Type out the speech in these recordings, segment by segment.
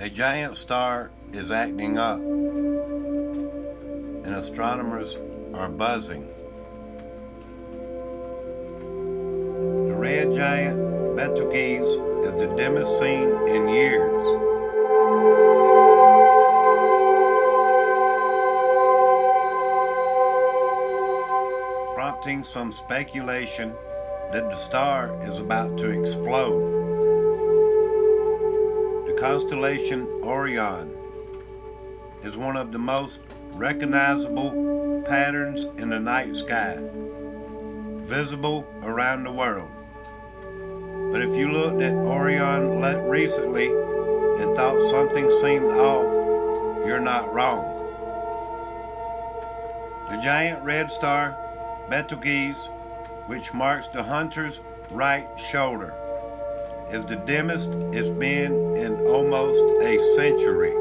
A giant star is acting up, and astronomers are buzzing. The red giant Betelguese is the dimmest seen in years. Prompting some speculation that the star is about to explode. The constellation Orion is one of the most recognizable patterns in the night sky, visible around the world. But if you looked at Orion recently and thought something seemed off, you're not wrong. The giant red star Betelgeuse, which marks the hunter's right shoulder, is the dimmest it's been in almost a century.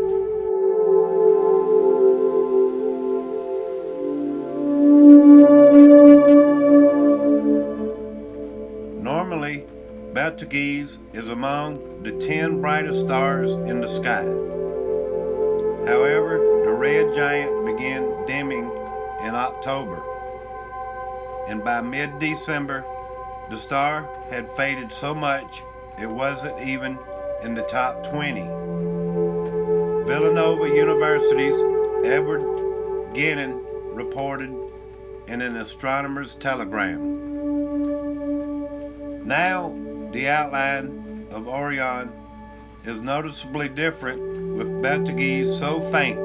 Normally, Betelgeuse is among the 10 brightest stars in the sky. However, the red giant began dimming in October, and by mid-December, the star had faded so much it wasn't even in the top 20. Villanova University's Edward Ginney reported in an astronomer's telegram. Now, the outline of Orion is noticeably different with Betelgeuse so faint,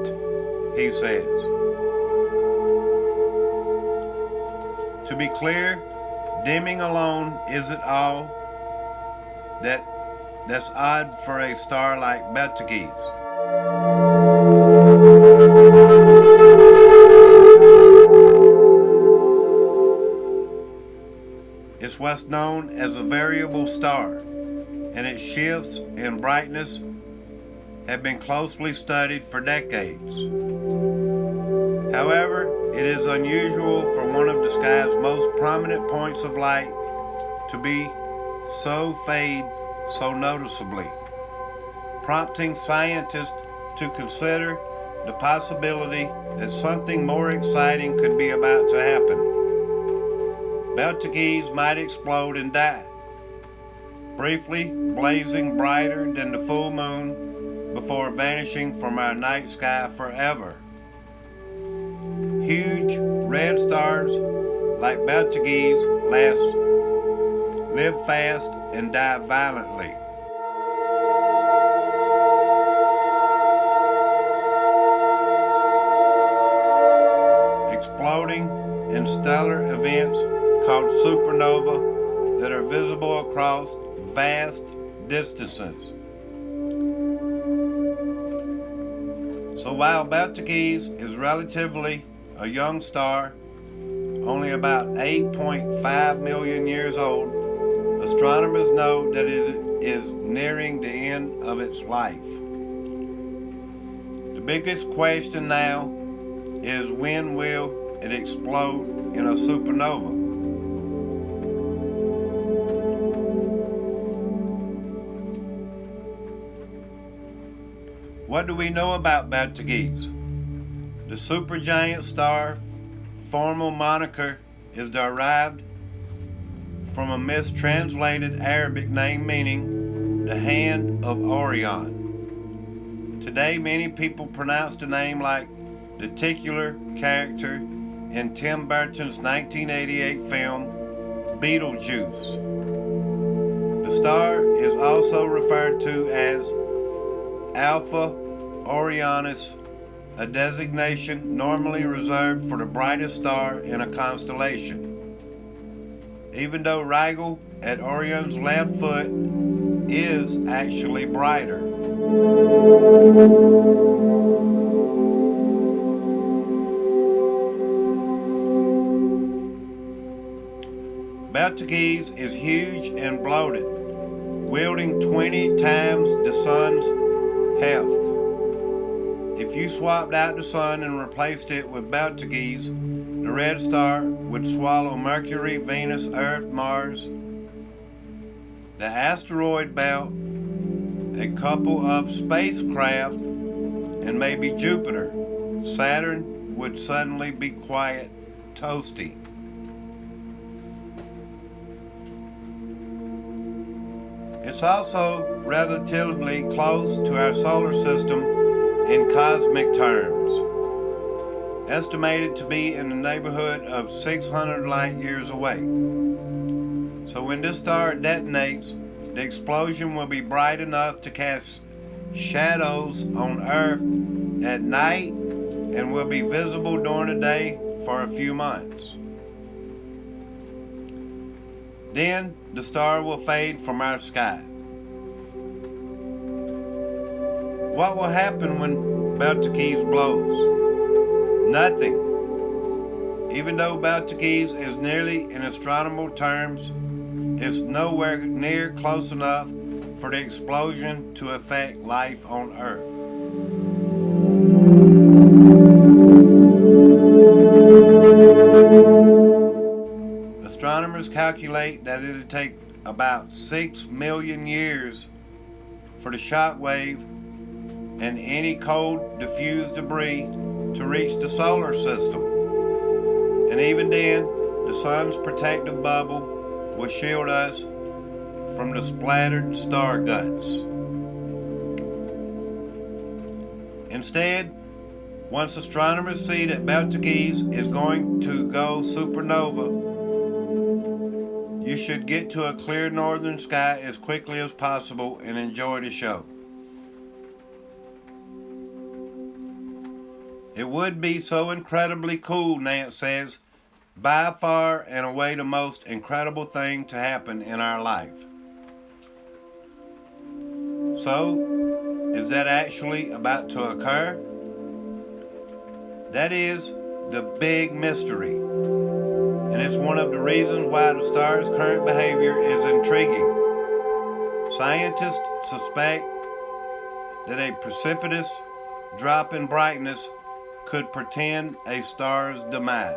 he says. To be clear, dimming alone isn't all that's odd for a star like Betelgeuse. It's what's known as a variable star, and its shifts in brightness have been closely studied for decades. However, it is unusual for one of the sky's most prominent points of light to fade so noticeably, prompting scientists to consider the possibility that something more exciting could be about to happen. Betelgeuse might explode and die, briefly blazing brighter than the full moon before vanishing from our night sky forever. Huge red stars like Betelgeuse live fast and die violently. Exploding in stellar events called supernova that are visible across vast distances. So while Betelgeuse is relatively a young star, only about 8.5 million years old, astronomers know that it is nearing the end of its life. The biggest question now is, when will it explode in a supernova? What do we know about Betelgeuse? The supergiant star formal moniker is derived from a mistranslated Arabic name meaning the hand of Orion. Today, many people pronounce the name like the titular character in Tim Burton's 1988 film Betelgeuse. The star is also referred to as Alpha Orionis, a designation normally reserved for the brightest star in a constellation. Even though Rigel at Orion's left foot is actually brighter. Betelgeuse is huge and bloated, wielding 20 times the sun's heft. If you swapped out the sun and replaced it with Betelgeuse, the red star would swallow Mercury, Venus, Earth, Mars, the asteroid belt, a couple of spacecraft, and maybe Jupiter, Saturn would suddenly be quiet, toasty. It's also relatively close to our solar system in cosmic terms, estimated to be in the neighborhood of 600 light years away. So when this star detonates, the explosion will be bright enough to cast shadows on Earth at night and will be visible during the day for a few months. Then the star will fade from our sky. What will happen when Betelgeuse blows? Nothing. Even though Betelgeuse is nearly, in astronomical terms, it's nowhere near close enough for the explosion to affect life on Earth. Astronomers calculate that it would take about 6 million years for the shock wave and any cold diffused debris to reach the solar system. And even then, the sun's protective bubble will shield us from the splattered star guts. Instead, once astronomers see that Betelgeuse is going to go supernova, you should get to a clear northern sky as quickly as possible and enjoy the show. It would be so incredibly cool, Nance says, by far and away the most incredible thing to happen in our life. So, is that actually about to occur? That is the big mystery, and it's one of the reasons why the star's current behavior is intriguing. Scientists suspect that a precipitous drop in brightness could portend a star's demise.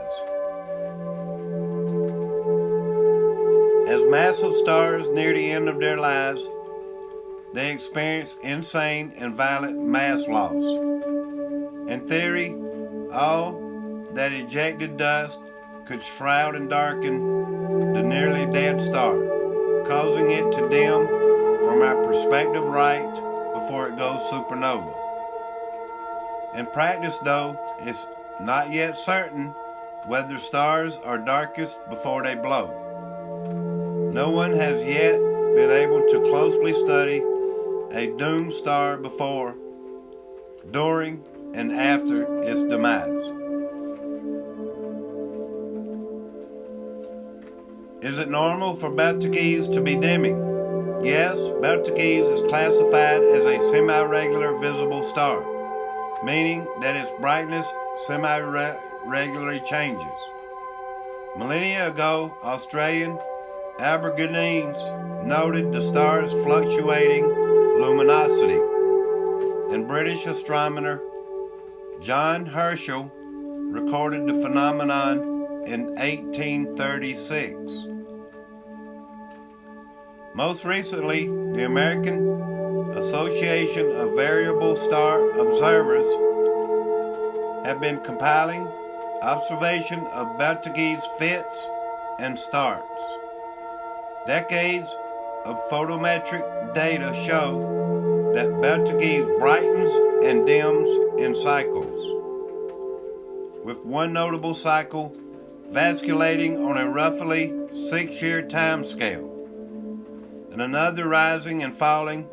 As massive stars near the end of their lives, they experience insane and violent mass loss. In theory, all that ejected dust could shroud and darken the nearly dead star, causing it to dim from our perspective right before it goes supernova. In practice, though, it's not yet certain whether stars are darkest before they blow. No one has yet been able to closely study a doomed star before, during, and after its demise. Is it normal for Betelgeuse to be dimming? Yes, Betelgeuse is classified as a semi-regular visible star, meaning that its brightness semi-regularly changes. Millennia ago, Australian Aborigines noted the star's fluctuating luminosity, and British astronomer John Herschel recorded the phenomenon in 1836. Most recently, the American Association of Variable Star Observers have been compiling observation of Betelgeuse fits and starts. Decades of photometric data show that Betelgeuse brightens and dims in cycles, with one notable cycle vasculating on a roughly 6-year time scale, and another rising and falling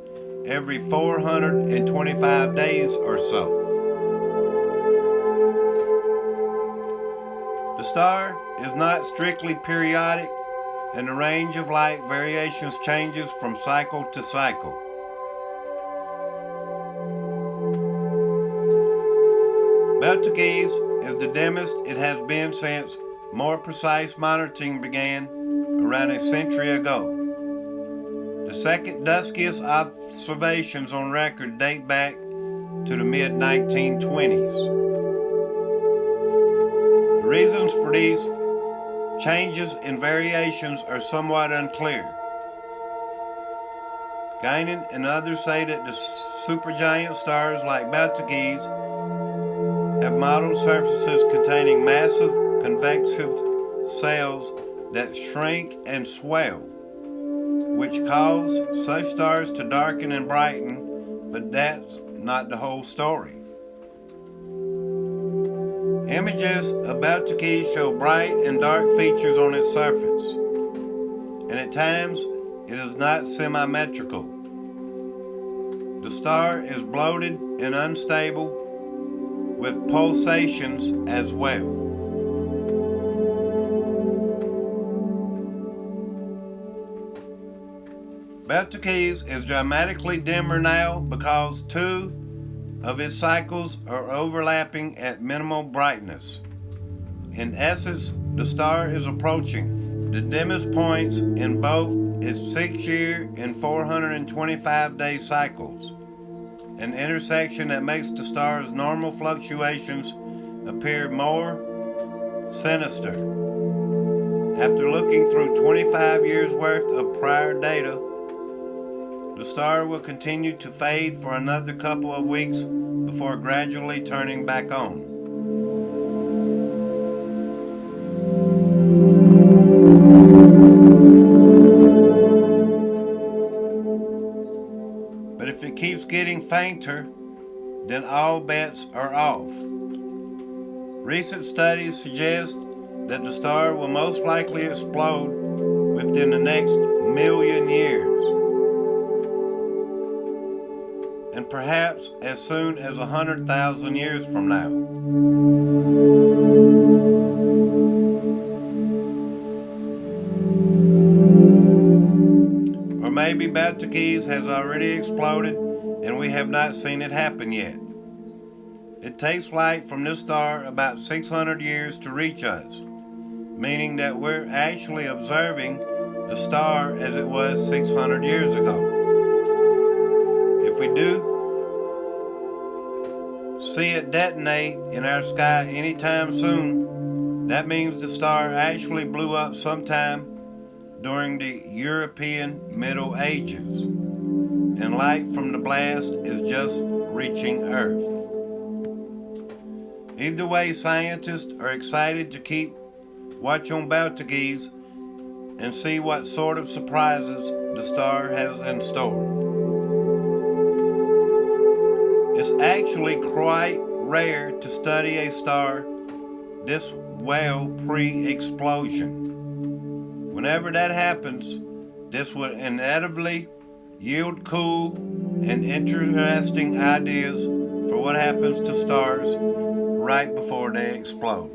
every 425 days or so. The star is not strictly periodic, and the range of light variations changes from cycle to cycle. Betelgeuse is the dimmest it has been since more precise monitoring began around a century ago. The second duskiest observations on record date back to the mid-1920s. The reasons for these changes and variations are somewhat unclear. Guinan and others say that the supergiant stars like Betelgeuse have mottled surfaces containing massive convective cells that shrink and swell, which cause such stars to darken and brighten, but that's not the whole story. Images of Betelgeuse show bright and dark features on its surface, and at times it is not symmetrical. The star is bloated and unstable, with pulsations as well. Betelgeuse is dramatically dimmer now because two of its cycles are overlapping at minimal brightness. In essence, the star is approaching the dimmest points in both its 6-year and 425-day cycles, an intersection that makes the star's normal fluctuations appear more sinister. After looking through 25 years worth of prior data, the star will continue to fade for another couple of weeks before gradually turning back on. But if it keeps getting fainter, then all bets are off. Recent studies suggest that the star will most likely explode within the next million years, and perhaps as soon as 100,000 years from now. Or maybe Betelgeuse has already exploded and we have not seen it happen yet. It takes light from this star about 600 years to reach us, meaning that we're actually observing the star as it was 600 years ago. If we do see it detonate in our sky anytime soon, that means the star actually blew up sometime during the European Middle Ages, and light from the blast is just reaching Earth. Either way, scientists are excited to keep watch on Betelgeuse and see what sort of surprises the star has in store. It's actually quite rare to study a star this well pre-explosion. Whenever that happens, this would inevitably yield cool and interesting ideas for what happens to stars right before they explode.